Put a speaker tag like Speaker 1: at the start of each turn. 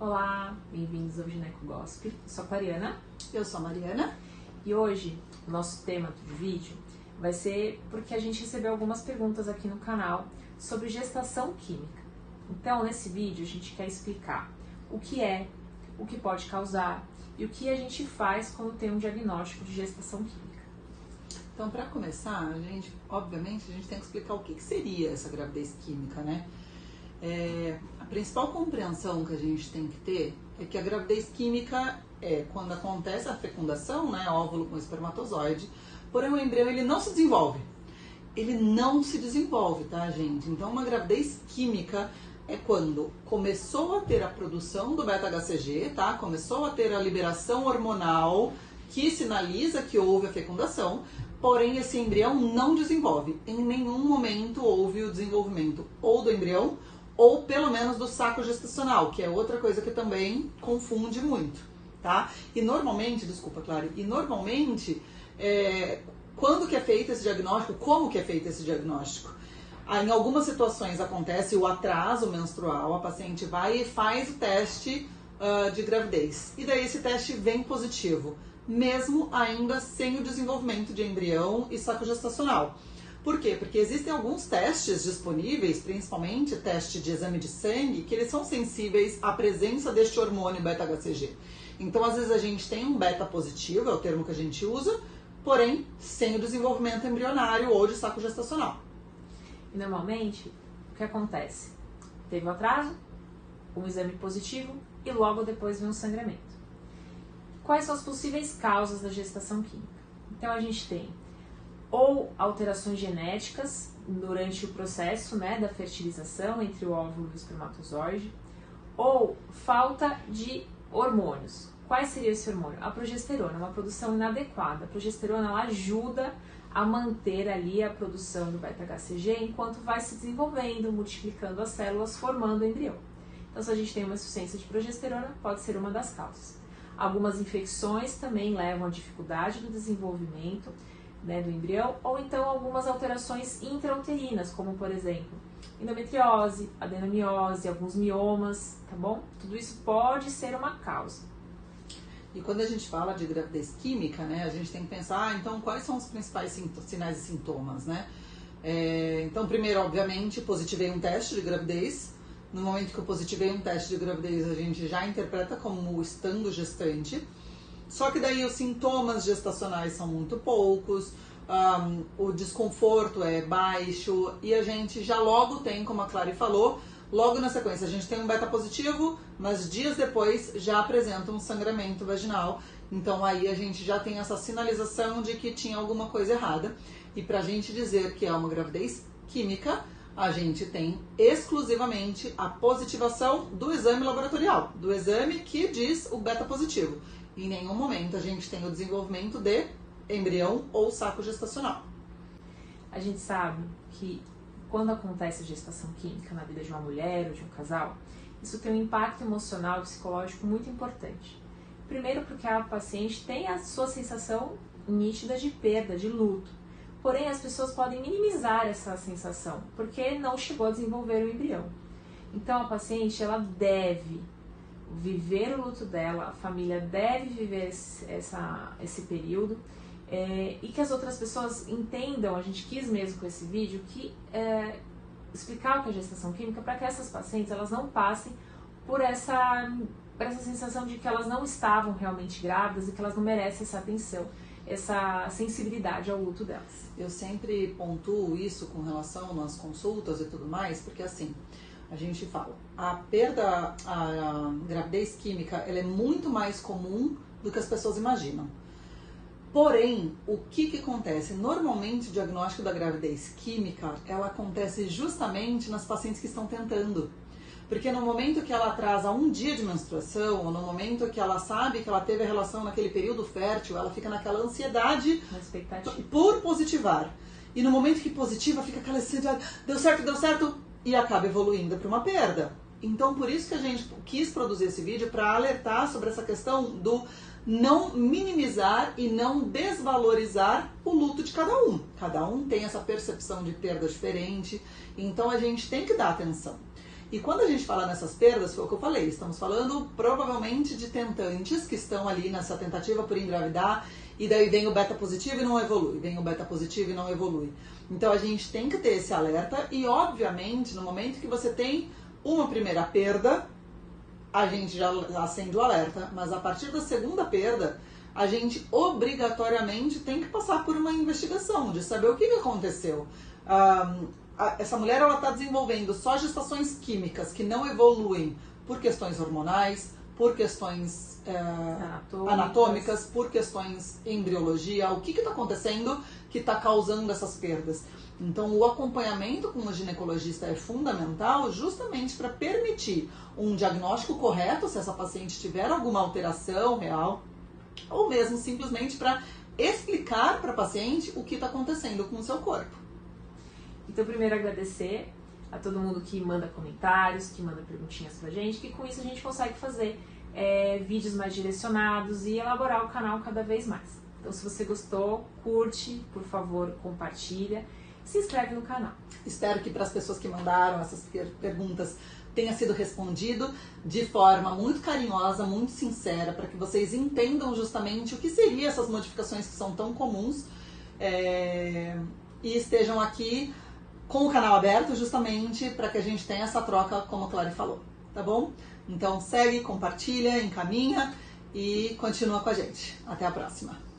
Speaker 1: Olá, bem-vindos ao Gineco Gossip. Eu sou a Clariana.
Speaker 2: Eu sou a Mariana.
Speaker 1: E hoje, o nosso tema do vídeo vai ser porque a gente recebeu algumas perguntas aqui no canal sobre gestação química. Então, nesse vídeo, a gente quer explicar o que é, o que pode causar e o que a gente faz quando tem um diagnóstico de gestação química.
Speaker 2: Então, para começar, obviamente, a gente tem que explicar o que seria essa gravidez química, né? A principal compreensão que a gente tem que ter é que a gravidez química é quando acontece a fecundação, né, óvulo com espermatozoide, porém o embrião ele não se desenvolve. Ele não se desenvolve, tá, gente? Então, uma gravidez química é quando começou a ter a produção do beta-HCG, tá? Começou a ter a liberação hormonal que sinaliza que houve a fecundação, porém esse embrião não desenvolve. Em nenhum momento houve o desenvolvimento ou do embrião ou pelo menos do saco gestacional, que é outra coisa que também confunde muito, tá? E normalmente, quando que é feito esse diagnóstico, como que é feito esse diagnóstico? Em algumas situações acontece o atraso menstrual, a paciente vai e faz o teste de gravidez, e daí esse teste vem positivo, mesmo ainda sem o desenvolvimento de embrião e saco gestacional. Por quê? Porque existem alguns testes disponíveis, principalmente teste de exame de sangue, que eles são sensíveis à presença deste hormônio beta-HCG. Então, às vezes a gente tem um beta positivo, é o termo que a gente usa, porém sem o desenvolvimento embrionário ou de saco gestacional.
Speaker 1: E normalmente, o que acontece? Teve um atraso, um exame positivo e logo depois vem um sangramento. Quais são as possíveis causas da gestação química? Então, a gente tem ou alterações genéticas durante o processo, né, da fertilização entre o óvulo e o espermatozoide, ou falta de hormônios. Quais seria esse hormônio? A progesterona, uma produção inadequada. A progesterona ela ajuda a manter ali a produção do beta-HCG enquanto vai se desenvolvendo, multiplicando as células, formando o embrião. Então, se a gente tem uma insuficiência de progesterona, pode ser uma das causas. Algumas infecções também levam à dificuldade do desenvolvimento, né, do embrião, ou então algumas alterações intrauterinas, como por exemplo, endometriose, adenomiose, alguns miomas, tá bom? Tudo isso pode ser uma causa.
Speaker 2: E quando a gente fala de gravidez química, né, a gente tem que pensar, então, quais são os principais sinais e sintomas, né? Então, primeiro, obviamente, positivei um teste de gravidez. No momento que eu positivei um teste de gravidez, a gente já interpreta como estando gestante. Só que daí os sintomas gestacionais são muito poucos, o desconforto é baixo e a gente já logo tem, como a Clary falou, logo na sequência a gente tem um beta positivo, mas dias depois já apresenta um sangramento vaginal. Então aí a gente já tem essa sinalização de que tinha alguma coisa errada. E pra gente dizer que é uma gravidez química, a gente tem exclusivamente a positivação do exame laboratorial, do exame que diz o beta positivo. Em nenhum momento a gente tem o desenvolvimento de embrião ou saco gestacional.
Speaker 1: A gente sabe que quando acontece a gestação química na vida de uma mulher ou de um casal, isso tem um impacto emocional e psicológico muito importante. Primeiro porque a paciente tem a sua sensação nítida de perda, de luto. Porém, as pessoas podem minimizar essa sensação, porque não chegou a desenvolver o embrião. Então, a paciente ela deve viver o luto dela, a família deve viver esse período e que as outras pessoas entendam, a gente quis mesmo com esse vídeo, explicar o que é gestação química para que essas pacientes elas não passem por essa sensação de que elas não estavam realmente grávidas e que elas não merecem essa atenção, essa sensibilidade ao luto delas.
Speaker 2: Eu sempre pontuo isso com relação nas consultas e tudo mais, porque assim, a gente fala, a gravidez química, ela é muito mais comum do que as pessoas imaginam. Porém, o que acontece? Normalmente o diagnóstico da gravidez química, ela acontece justamente nas pacientes que estão tentando. Porque no momento que ela atrasa um dia de menstruação, ou no momento que ela sabe que ela teve a relação naquele período fértil, ela fica naquela ansiedade por positivar. E no momento que positiva, fica aquela ansiedade, deu certo, e acaba evoluindo para uma perda. Então, por isso que a gente quis produzir esse vídeo, para alertar sobre essa questão do não minimizar e não desvalorizar o luto de cada um. Cada um tem essa percepção de perda diferente, então a gente tem que dar atenção. E quando a gente fala nessas perdas, foi o que eu falei, estamos falando provavelmente de tentantes que estão ali nessa tentativa por engravidar, e daí vem o beta positivo e não evolui, vem o beta positivo e não evolui. Então a gente tem que ter esse alerta e, obviamente, no momento que você tem uma primeira perda, a gente já acende o alerta, mas a partir da segunda perda, a gente obrigatoriamente tem que passar por uma investigação de saber o que aconteceu. Essa mulher está desenvolvendo só gestações químicas que não evoluem por questões hormonais, por questões anatômicas, por questões embriologia. O que está acontecendo que está causando essas perdas? Então, o acompanhamento com o ginecologista é fundamental justamente para permitir um diagnóstico correto se essa paciente tiver alguma alteração real, ou mesmo simplesmente para explicar para a paciente o que está acontecendo com o seu corpo.
Speaker 1: Então, primeiro agradecer a todo mundo que manda comentários, que manda perguntinhas pra gente, que com isso a gente consegue fazer vídeos mais direcionados e elaborar o canal cada vez mais. Então, se você gostou, curte, por favor, compartilha, se inscreve no canal.
Speaker 2: Espero que para as pessoas que mandaram essas perguntas tenha sido respondido de forma muito carinhosa, muito sincera, para que vocês entendam justamente o que seriam essas modificações que são tão comuns e estejam aqui com o canal aberto justamente para que a gente tenha essa troca, como a Clary falou, tá bom? Então segue, compartilha, encaminha e continua com a gente. Até a próxima!